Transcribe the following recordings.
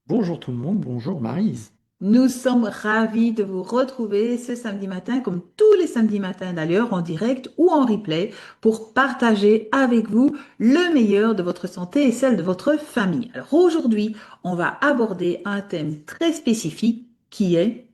Bonjour tout le monde, bonjour Maryse. Nous sommes ravis de vous retrouver ce samedi matin, comme tous les samedis matins d'ailleurs, en direct ou en replay, pour partager avec vous le meilleur de votre santé et celle de votre famille. Alors aujourd'hui, on va aborder un thème très spécifique qui est...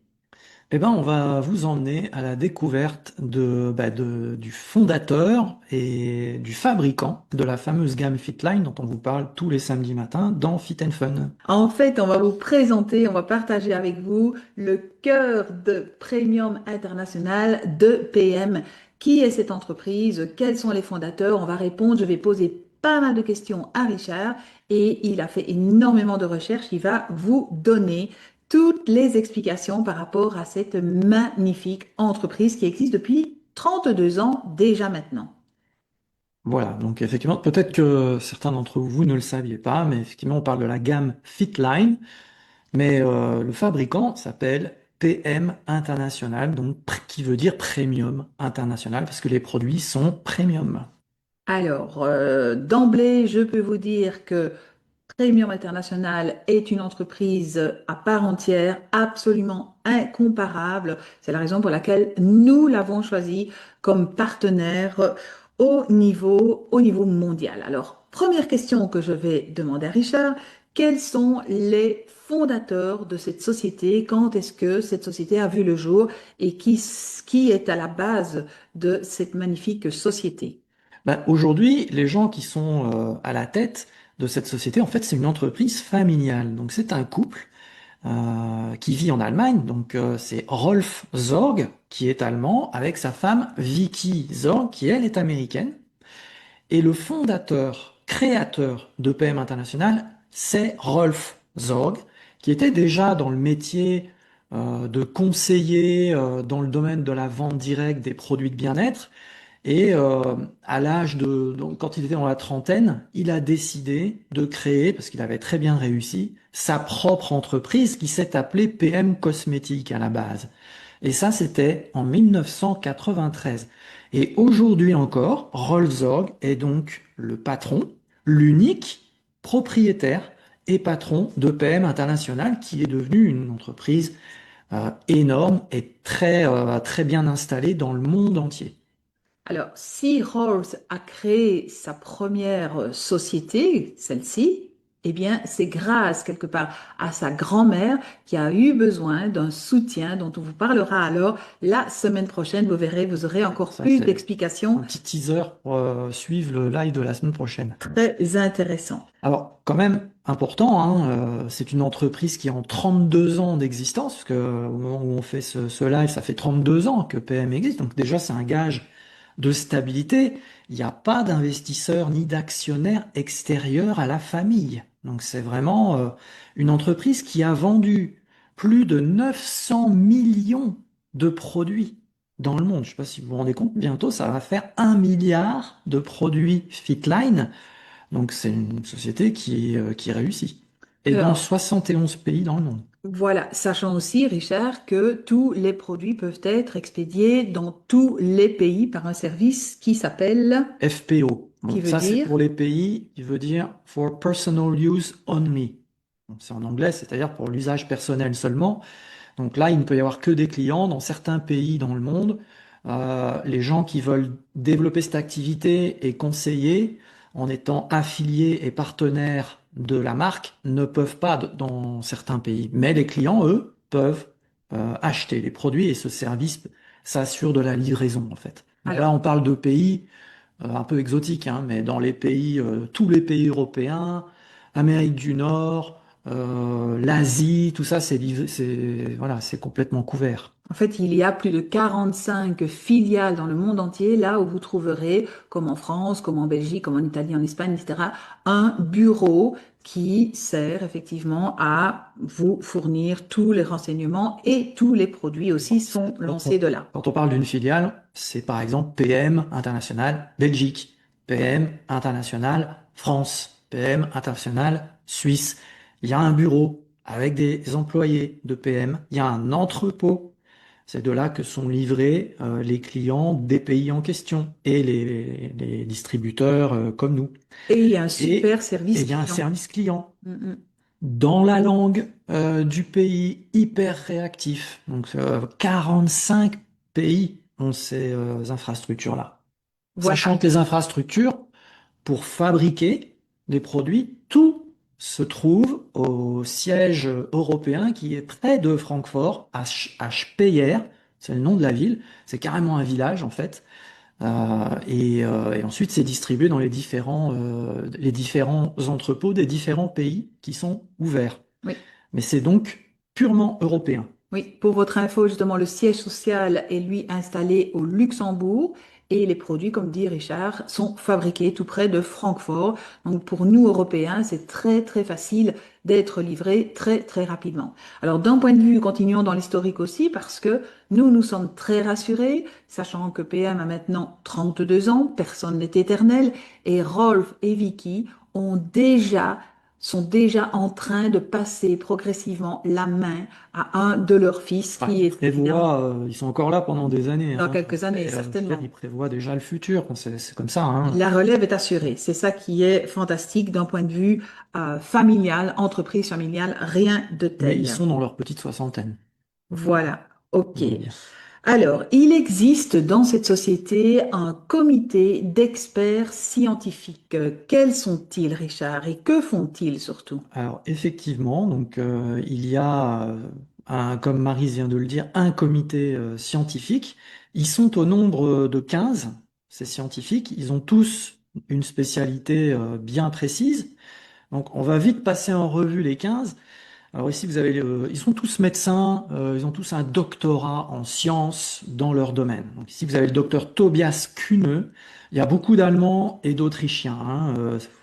On va vous emmener à la découverte du fondateur et du fabricant de la fameuse gamme Fitline dont on vous parle tous les samedis matins dans Fit and Fun. En fait, on va vous présenter, on va partager avec vous le cœur de Premium International de PM. Qui est cette entreprise? Quels sont les fondateurs? On va répondre. Je vais poser pas mal de questions à Richard et il a fait énormément de recherches. Il va vous donner toutes les explications par rapport à cette magnifique entreprise qui existe depuis 32 ans déjà maintenant. Voilà, donc effectivement, peut-être que certains d'entre vous ne le saviez pas, mais effectivement, on parle de la gamme Fitline, mais le fabricant s'appelle PM International, donc qui veut dire Premium International, parce que les produits sont premium. Alors, d'emblée, je peux vous dire que Premium International est une entreprise à part entière, absolument incomparable. C'est la raison pour laquelle nous l'avons choisi comme partenaire au niveau mondial. Alors, première question que je vais demander à Richard, quels sont les fondateurs de cette société? Quand est-ce que cette société a vu le jour et qui est à la base de cette magnifique société? Aujourd'hui, les gens qui sont à la tête de cette société, en fait, c'est une entreprise familiale. Donc, c'est un couple qui vit en Allemagne. Donc, c'est Rolf Zorg, qui est allemand, avec sa femme Vicky Zorg, qui elle est américaine. Et le fondateur, créateur de PM International, c'est Rolf Zorg, qui était déjà dans le métier de conseiller dans le domaine de la vente directe des produits de bien-être. Et à l'âge de, donc, quand il était dans la trentaine, il a décidé de créer, parce qu'il avait très bien réussi, sa propre entreprise qui s'est appelée PM Cosmétiques à la base. Et ça, c'était en 1993. Et aujourd'hui encore, Rolf Zorg est donc le patron, l'unique propriétaire et patron de PM International, qui est devenu une entreprise énorme et très bien installée dans le monde entier. Alors, si Rolls a créé sa première société, celle-ci, eh bien, c'est grâce quelque part à sa grand-mère qui a eu besoin d'un soutien dont on vous parlera alors la semaine prochaine. Vous verrez, vous aurez encore Ça, plus c'est d'explications un petit teaser pour suivre le live de la semaine prochaine. très intéressantes. Alors, quand même important, hein, c'est une entreprise qui a en 32 ans d'existence, parce que au moment où on fait ce live, ça fait 32 ans que PM existe. Donc déjà, c'est un gage de stabilité. Il n'y a pas d'investisseurs ni d'actionnaires extérieurs à la famille. Donc c'est vraiment une entreprise qui a vendu plus de 900 millions de produits dans le monde. Je ne sais pas si vous vous rendez compte, bientôt ça va faire 1 milliard de produits Fitline. Donc c'est une société qui réussit. Et dans Alors, 71 pays dans le monde. voilà, sachant aussi, Richard, que tous les produits peuvent être expédiés dans tous les pays par un service qui s'appelle, FPO. qui Bon, veut ça c'est dire, pour les pays qui veut dire for personal use only. Donc, c'est en anglais, c'est-à-dire pour l'usage personnel seulement. Donc là, il ne peut y avoir que des clients dans certains pays dans le monde. Les gens qui veulent développer cette activité et conseiller en étant affiliés et partenaires de la marque ne peuvent pas dans certains pays. Mais les clients, eux, peuvent acheter les produits et ce service s'assure de la livraison en fait. Mais là, alors, on parle de pays un peu exotiques, hein, mais dans les pays, tous les pays européens, Amérique du Nord, l'Asie, tout ça, voilà, c'est complètement couvert. en fait, il y a plus de 45 filiales dans le monde entier, là où vous trouverez, comme en France, comme en Belgique, comme en Italie, en Espagne, etc., un bureau qui sert effectivement à vous fournir tous les renseignements et tous les produits aussi sont Quand lancés on, de là. quand on parle d'une filiale, c'est par exemple PM International Belgique, PM International France, PM International Suisse. Il y a un bureau avec des employés de PM, il y a un entrepôt. C'est de là que sont livrés les clients des pays en question et les distributeurs comme nous. Et il y a un Et, super et service il y a un client. service client. Mm, mm. dans la langue du pays, hyper réactif. Donc 45 pays ont ces infrastructures-là. Voilà. Sachant que les infrastructures, pour fabriquer des produits, tout se trouve au siège européen qui est près de Francfort, à Speyer, c'est le nom de la ville, c'est carrément un village en fait. Et ensuite, c'est distribué dans les différents entrepôts des différents pays qui sont ouverts. Oui. Mais c'est donc purement européen. Oui, pour votre info, justement, le siège social est lui installé au Luxembourg et les produits, comme dit Richard, sont fabriqués tout près de Francfort. Donc pour nous, Européens, c'est très très facile d'être livré très très rapidement. Alors d'un point de vue, continuons dans l'historique aussi, parce que nous sommes très rassurés, sachant que PM a maintenant 32 ans, personne n'est éternel, et Rolf et Vicky sont déjà en train de passer progressivement la main à un de leurs fils Enfin, qui est évidemment ils sont encore là pendant des années, dans hein. quelques années, Ils certainement. prévoient déjà le futur. C'est comme ça, hein. La relève est assurée. C'est ça qui est fantastique d'un point de vue familial, entreprise familiale, rien de Mais ils tel. sont dans leur petite soixantaine, Voilà, pour ok. vous dire. Alors, il existe dans cette société un comité d'experts scientifiques. Quels sont-ils, Richard, et que font-ils surtout? Alors effectivement, donc il y a comme Maryse vient de le dire, un comité scientifique. Ils sont au nombre de 15, ces scientifiques. Ils ont tous une spécialité bien précise. Donc on va vite passer en revue les 15. Alors ici, ils sont tous médecins, ils ont tous un doctorat en sciences dans leur domaine. Donc ici, vous avez le docteur Tobias Kühne. Il y a beaucoup d'Allemands et d'Autrichiens, hein.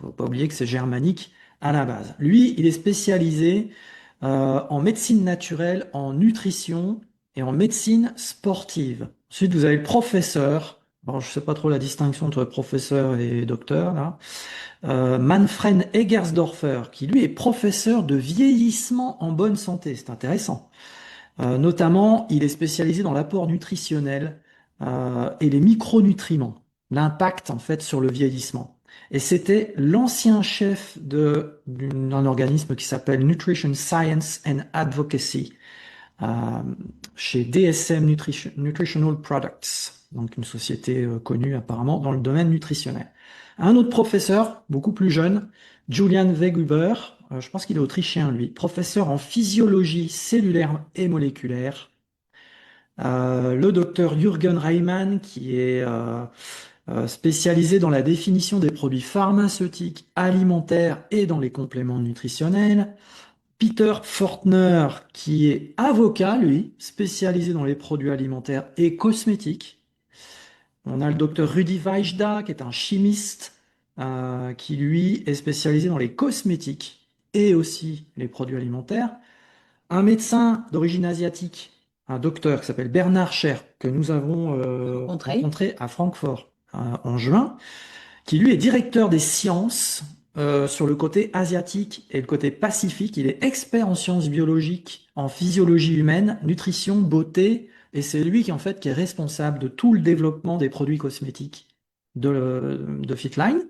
Faut pas oublier que c'est germanique à la base. Lui, il est spécialisé en médecine naturelle, en nutrition et en médecine sportive. Ensuite, vous avez le professeur. Bon, je sais pas trop la distinction entre professeur et docteur là. Manfred Eggersdorfer, qui lui est professeur de vieillissement en bonne santé. C'est intéressant. Notamment, il est spécialisé dans l'apport nutritionnel et les micronutriments, l'impact en fait sur le vieillissement. Et c'était l'ancien chef d'un organisme qui s'appelle Nutrition Science and Advocacy euh, chez DSM Nutritional Products, donc une société connue apparemment dans le domaine nutritionnel. Un autre professeur, beaucoup plus jeune, Julian Wegeber, je pense qu'il est autrichien lui, professeur en physiologie cellulaire et moléculaire. Le docteur Jürgen Reimann, qui est spécialisé dans la définition des produits pharmaceutiques, alimentaires et dans les compléments nutritionnels. Peter Fortner, qui est avocat, lui, spécialisé dans les produits alimentaires et cosmétiques. On a le docteur Rudi Vajda, qui est un chimiste, qui lui est spécialisé dans les cosmétiques et aussi les produits alimentaires. Un médecin d'origine asiatique, un docteur qui s'appelle Bernard Scher, que nous avons Rencontrés. rencontré à Francfort en juin, qui lui est directeur des sciences sur le côté asiatique et le côté pacifique. Il est expert en sciences biologiques, en physiologie humaine, nutrition, beauté, et c'est lui qui en fait qui est responsable de tout le développement des produits cosmétiques de Fitline.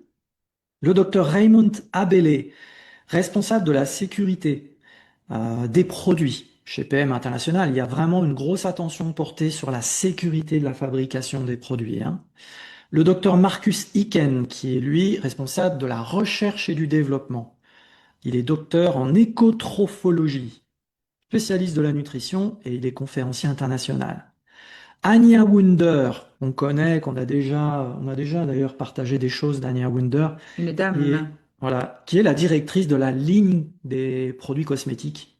Le docteur Raymond Abele, responsable de la sécurité des produits. Chez PM International, il y a vraiment une grosse attention portée sur la sécurité de la fabrication des produits, hein. Le docteur Marcus Iken, qui est lui responsable de la recherche et du développement. Il est docteur en écotrophologie, spécialiste de la nutrition et il est conférencier international. Anya Wunder, on a déjà d'ailleurs partagé des choses d'Anya Wunder, Une qui dame. est, voilà, qui est la directrice de la ligne des produits cosmétiques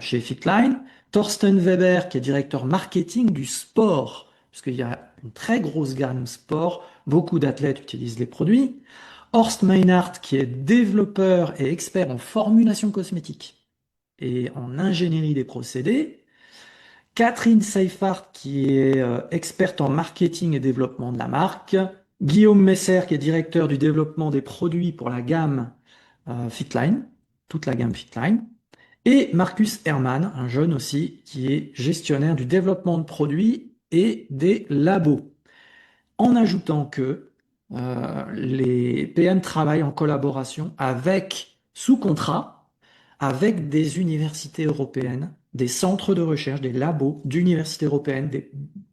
chez Fitline. Thorsten Weber, qui est directeur marketing du sport, puisqu'il y a une très grosse gamme sport, beaucoup d'athlètes utilisent les produits. Horst Meinhardt, qui est développeur et expert en formulation cosmétique et en ingénierie des procédés. Catherine Seifert, qui est experte en marketing et développement de la marque. Guillaume Messer, qui est directeur du développement des produits pour la gamme Fitline, toute la gamme Fitline. Et Marcus Hermann, un jeune aussi, qui est gestionnaire du développement de produits et des labos. En ajoutant que les PM travaillent en collaboration avec, sous contrat, avec des universités européennes, des centres de recherche, des labos d'universités européennes,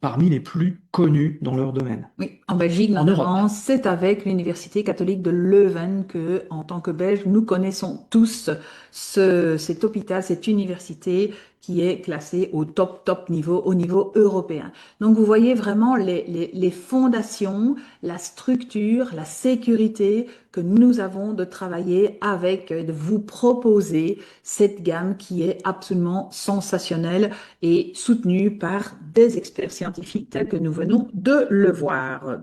parmi les plus connus dans leur domaine, Oui, en Belgique en Europe. notamment, c'est avec l'Université catholique de Leuven que, en tant que Belges, nous connaissons tous cet hôpital, cette université qui est classée au top niveau, au niveau européen. Donc, vous voyez vraiment les fondations, la structure, la sécurité que nous avons de travailler avec, de vous proposer cette gamme qui est absolument sensationnelle et soutenue par des experts scientifiques tels que nous venons de le voir.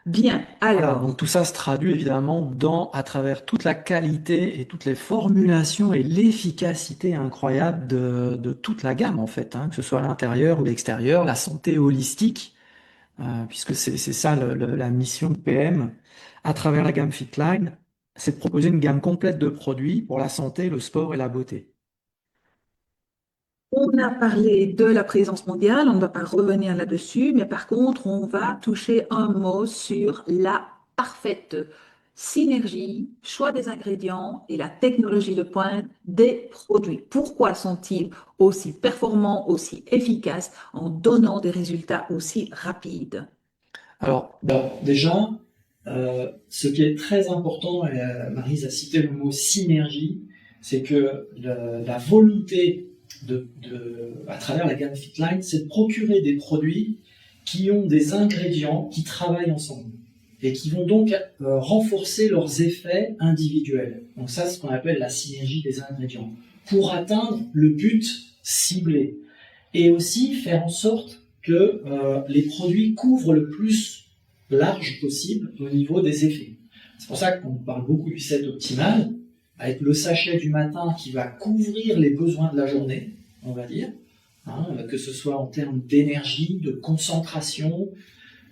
Bien, Voilà, donc alors, tout ça se traduit évidemment à travers toute la qualité et toutes les formulations et l'efficacité incroyable de toute la gamme en fait, hein, que ce soit à l'intérieur ou l'extérieur, la santé holistique, puisque c'est ça la mission de PM à travers la gamme Fitline, c'est de proposer une gamme complète de produits pour la santé, le sport et la beauté. on a parlé de la présence mondiale, on ne va pas revenir là-dessus, mais par contre, on va toucher un mot sur la parfaite synergie, choix des ingrédients et la technologie de pointe des produits. Pourquoi sont-ils aussi performants, aussi efficaces en donnant des résultats aussi rapides? Alors, bon, déjà, ce qui est très important, et Maryse a cité le mot synergie, c'est que la volonté à travers la gamme Fitline, c'est de procurer des produits qui ont des ingrédients qui travaillent ensemble et qui vont donc renforcer leurs effets individuels. Donc ça, c'est ce qu'on appelle la synergie des ingrédients, pour atteindre le but ciblé et aussi faire en sorte que les produits couvrent le plus large possible au niveau des effets. C'est pour ça qu'on parle beaucoup du set optimal, avec le sachet du matin qui va couvrir les besoins de la journée, on va dire, hein, que ce soit en termes d'énergie, de concentration,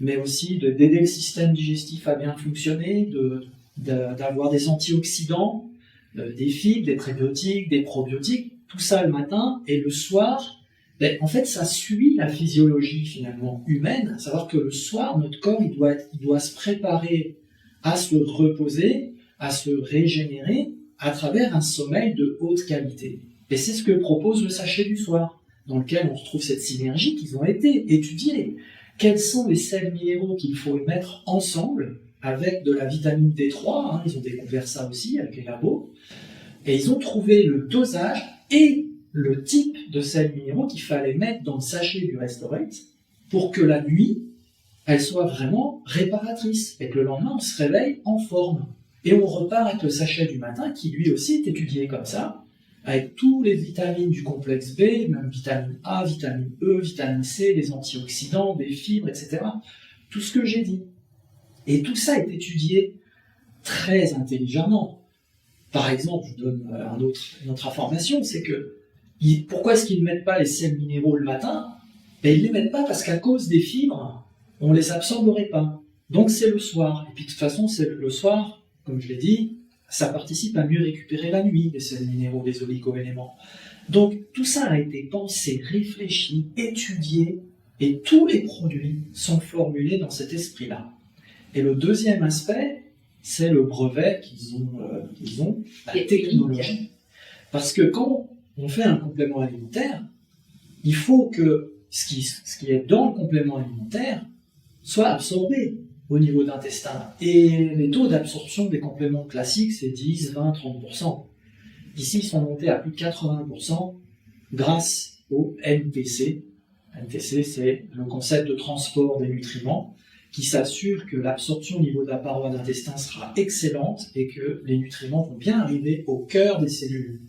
mais aussi d'aider le système digestif à bien fonctionner, d'avoir des antioxydants, des fibres, des prébiotiques, des probiotiques, tout ça le matin, et le soir, ben, en fait, ça suit la physiologie finalement humaine, à savoir que le soir, notre corps, il doit se préparer à se reposer, à se régénérer à travers un sommeil de haute qualité. Et c'est ce que propose le sachet du soir, dans lequel on retrouve cette synergie qu'ils ont été étudiés. Quels sont les sels minéraux qu'il faut mettre ensemble avec de la vitamine D3, hein, ils ont découvert ça aussi avec les labos, et ils ont trouvé le dosage et le type de sels minéraux qu'il fallait mettre dans le sachet du Restorate pour que la nuit, elle soit vraiment réparatrice et que le lendemain, on se réveille en forme. Et on repart avec le sachet du matin qui lui aussi est étudié comme ça, avec tous les vitamines du complexe B, même vitamine A, vitamine E, vitamine C, les antioxydants, des fibres, etc. Tout ce que j'ai dit. Et tout ça est étudié très intelligemment. Par exemple, je vous donne une autre information, c'est que pourquoi est-ce qu'ils ne mettent pas les sels minéraux le matin? Ben, ils ne les mettent pas parce qu'à cause des fibres, on ne les absorberait pas. Donc c'est le soir. Et puis de toute façon, c'est le soir, comme je l'ai dit, ça participe à mieux récupérer la nuit, les sels minéraux, les oligo-éléments. Donc tout ça a été pensé, réfléchi, étudié, et tous les produits sont formulés dans cet esprit-là. Et le deuxième aspect, c'est le brevet qu'ils ont, la technologie. Parce que quand on fait un complément alimentaire, il faut que ce qui est dans le complément alimentaire soit absorbé au niveau d'intestin. Et les taux d'absorption des compléments classiques, c'est 10, 20, 30%. Ici, ils sont montés à plus de 80% grâce au NTC. NTC, c'est le concept de transport des nutriments qui s'assure que l'absorption au niveau de la paroi d'intestin sera excellente et que les nutriments vont bien arriver au cœur des cellules,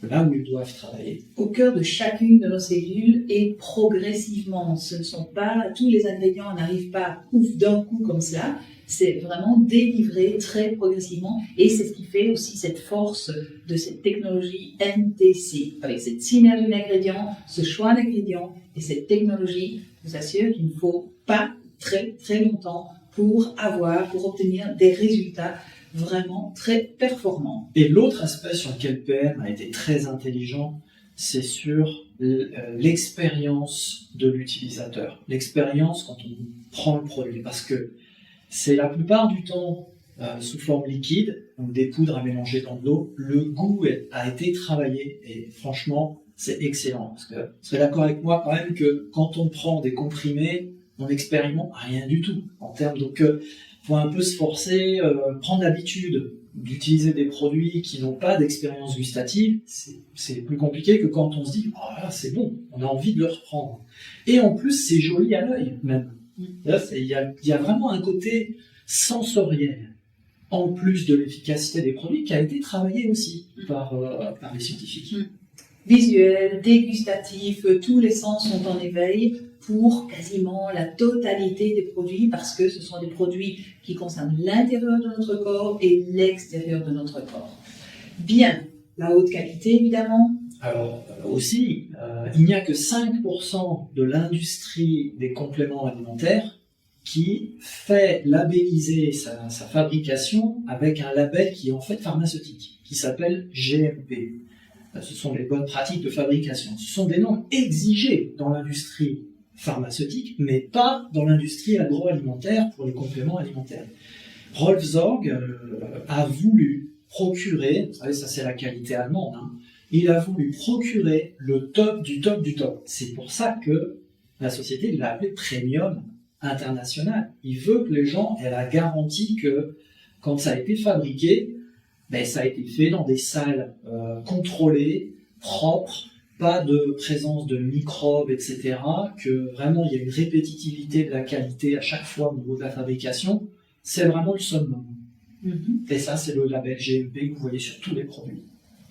là où ils doivent travailler. Au cœur de chacune de nos cellules et progressivement. Ce ne sont pas, tous les ingrédients n'arrivent pas d'un coup comme cela. C'est vraiment délivré très progressivement et c'est ce qui fait aussi cette force de cette technologie NTC. Avec cette synergie d'ingrédients, ce choix d'ingrédients et cette technologie, je vous assure qu'il ne faut pas très longtemps pour obtenir des résultats vraiment très performants. Et l'autre aspect sur lequel PM a été très intelligent, c'est sur l'expérience de l'utilisateur. L'expérience quand on prend le produit. Parce que c'est la plupart du temps, sous forme liquide, donc des poudres à mélanger dans de l'eau. Le goût a été travaillé et franchement, c'est excellent. Parce que vous serez d'accord avec moi quand même que quand on prend des comprimés, on n'expérimente rien du tout en termes. Donc, faut un peu se forcer, prendre l'habitude d'utiliser des produits qui n'ont pas d'expérience gustative. C'est plus compliqué que quand on se dit oh là, c'est bon, on a envie de le reprendre. Et en plus, c'est joli à l'œil même. Là, il y a vraiment un côté sensoriel, en plus de l'efficacité des produits, qui a été travaillé aussi par les scientifiques. Visuel, dégustatif, tous les sens sont en éveil pour quasiment la totalité des produits parce que ce sont des produits qui concernent l'intérieur de notre corps et l'extérieur de notre corps. Bien, la haute qualité évidemment. Alors aussi, il n'y a que 5% de l'industrie des compléments alimentaires qui fait labelliser sa fabrication avec un label qui est en fait pharmaceutique, qui s'appelle GMP. Ce sont les bonnes pratiques de fabrication. Ce sont des normes exigées dans l'industrie pharmaceutique, mais pas dans l'industrie agroalimentaire pour les compléments alimentaires. Rolf Zorg a voulu procurer, vous savez, ça c'est la qualité allemande, hein, il a voulu procurer le top du top du top. C'est pour ça que la société l'a appelé Premium International. Il veut que les gens aient la garantie que quand ça a été fabriqué, ben, ça a été fait dans des salles contrôlées, propres, pas de présence de microbes, etc. Que vraiment il y a une répétitivité de la qualité à chaque fois au niveau de la fabrication. C'est vraiment le summum. Et ça, c'est le label GMP que vous voyez sur tous les produits.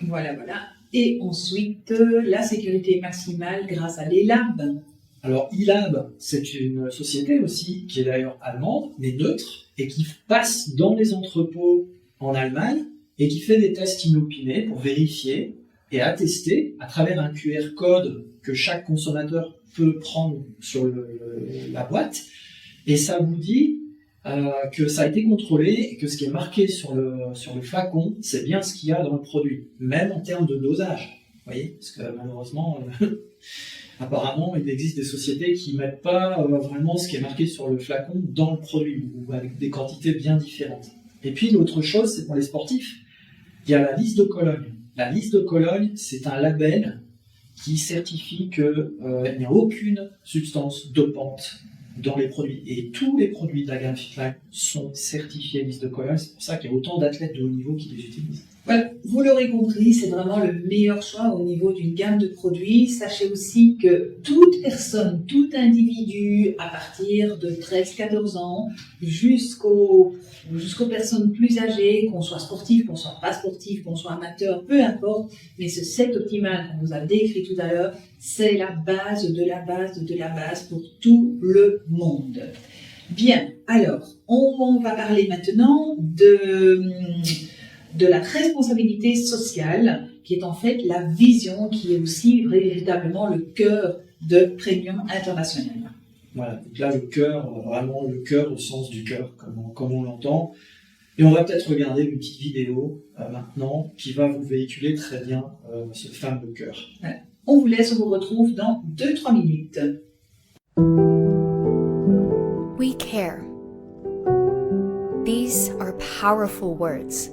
Voilà, voilà. Et ensuite, la sécurité maximale grâce à l'ELAB. Alors, ELAB, c'est une société aussi qui est d'ailleurs allemande, mais neutre, et qui passe dans les entrepôts en Allemagne et qui fait des tests inopinés pour vérifier et attester à travers un QR code que chaque consommateur peut prendre sur la boîte. Et ça vous dit que ça a été contrôlé et que ce qui est marqué sur le flacon, c'est bien ce qu'il y a dans le produit, même en termes de dosage. Vous voyez, parce que malheureusement, apparemment, il existe des sociétés qui ne mettent pas vraiment ce qui est marqué sur le flacon dans le produit, ou avec des quantités bien différentes. Et puis l'autre chose, c'est pour les sportifs, il y a la liste de Cologne. La liste de Cologne, c'est un label qui certifie qu'il n'y a aucune substance dopante dans les produits. Et tous les produits de la gamme Fitline sont certifiés liste de Cologne. C'est pour ça qu'il y a autant d'athlètes de haut niveau qui les utilisent. Voilà, vous l'aurez compris, c'est vraiment le meilleur choix au niveau d'une gamme de produits. Sachez aussi que toute personne, tout individu, à partir de 13-14 ans, jusqu'aux personnes plus âgées, qu'on soit sportif, qu'on soit pas sportif, qu'on soit amateur, peu importe, mais ce set optimal qu'on vous a décrit tout à l'heure, c'est la base de la base de la base pour tout le monde. Bien, alors, on va parler maintenant de la responsabilité sociale, qui est en fait la vision, qui est aussi véritablement le cœur de Premium International. Voilà, donc là le cœur, vraiment le cœur au sens du cœur, comme on l'entend. Et on va peut-être regarder une petite vidéo maintenant qui va vous véhiculer très bien ce fameux cœur. Voilà. On vous laisse, on vous retrouve dans 2-3 minutes. We care. These are powerful words.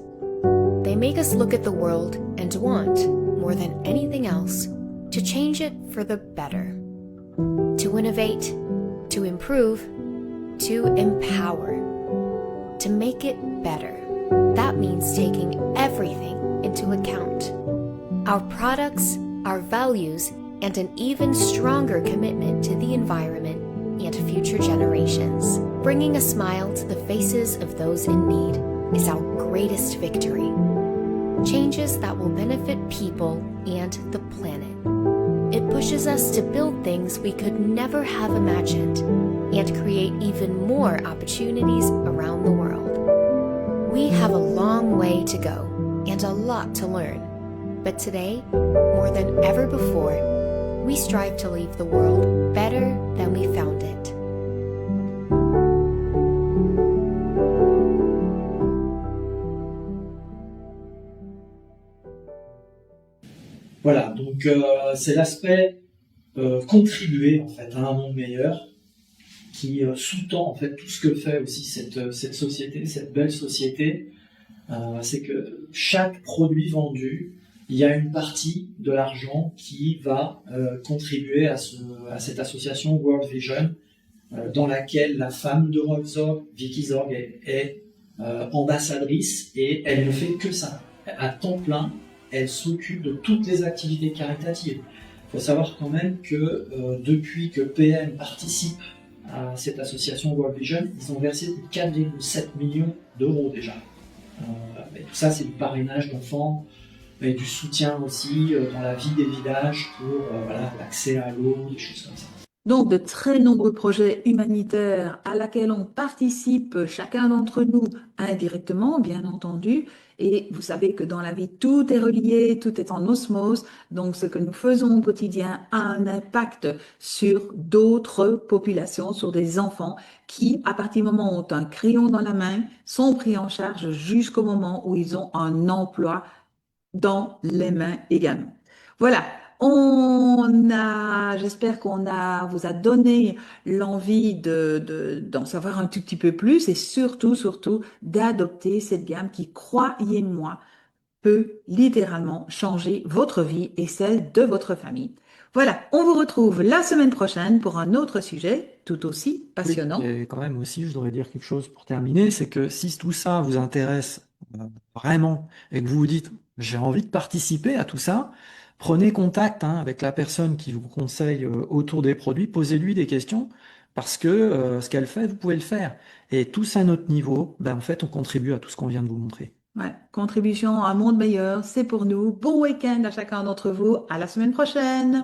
They make us look at the world and want, more than anything else, to change it for the better. To innovate, to improve, to empower. To make it better. That means taking everything into account. Our products, our values, and an even stronger commitment to the environment and future generations. Bringing a smile to the faces of those in need is our greatest victory. Changes that will benefit people and the planet. It pushes us to build things we could never have imagined and create even more opportunities around the world. We have a long way to go and a lot to learn. But today, more than ever before, we strive to leave the world better than we found it. Voilà, donc c'est l'aspect contribuer en fait à un monde meilleur. qui sous-tend en fait tout ce que fait aussi cette société, cette belle société, c'est que chaque produit vendu, il y a une partie de l'argent qui va contribuer à cette association World Vision, dans laquelle la femme de Rolf Zorg, Vicky Zorg, est ambassadrice, et elle ne fait que ça. À temps plein, elle s'occupe de toutes les activités caritatives. Il faut savoir quand même que depuis que PM participe à cette association World Vision, ils ont versé plus de 4,7 millions d'euros déjà. Et tout ça, c'est du parrainage d'enfants, et du soutien aussi dans la vie des villages pour l'accès à l'eau, des choses comme ça. Donc, de très nombreux projets humanitaires à laquelle on participe, chacun d'entre nous, indirectement, bien entendu. Et vous savez que dans la vie, tout est relié, tout est en osmose. Donc, ce que nous faisons au quotidien a un impact sur d'autres populations, sur des enfants qui, à partir du moment où ont un crayon dans la main, sont pris en charge jusqu'au moment où ils ont un emploi dans les mains également. Voilà. J'espère vous a donné l'envie d'en savoir un tout petit peu plus et surtout, d'adopter cette gamme qui, croyez-moi, peut littéralement changer votre vie et celle de votre famille. Voilà, on vous retrouve la semaine prochaine pour un autre sujet tout aussi passionnant. Oui, et quand même aussi, je voudrais dire quelque chose pour terminer, c'est que si tout ça vous intéresse vraiment et que vous vous dites j'ai envie de participer à tout ça, prenez contact avec la personne qui vous conseille autour des produits, posez-lui des questions parce que ce qu'elle fait, vous pouvez le faire. Et tous à notre niveau, en fait, on contribue à tout ce qu'on vient de vous montrer. Ouais, contribution à un monde meilleur, c'est pour nous. Bon week-end à chacun d'entre vous. À la semaine prochaine.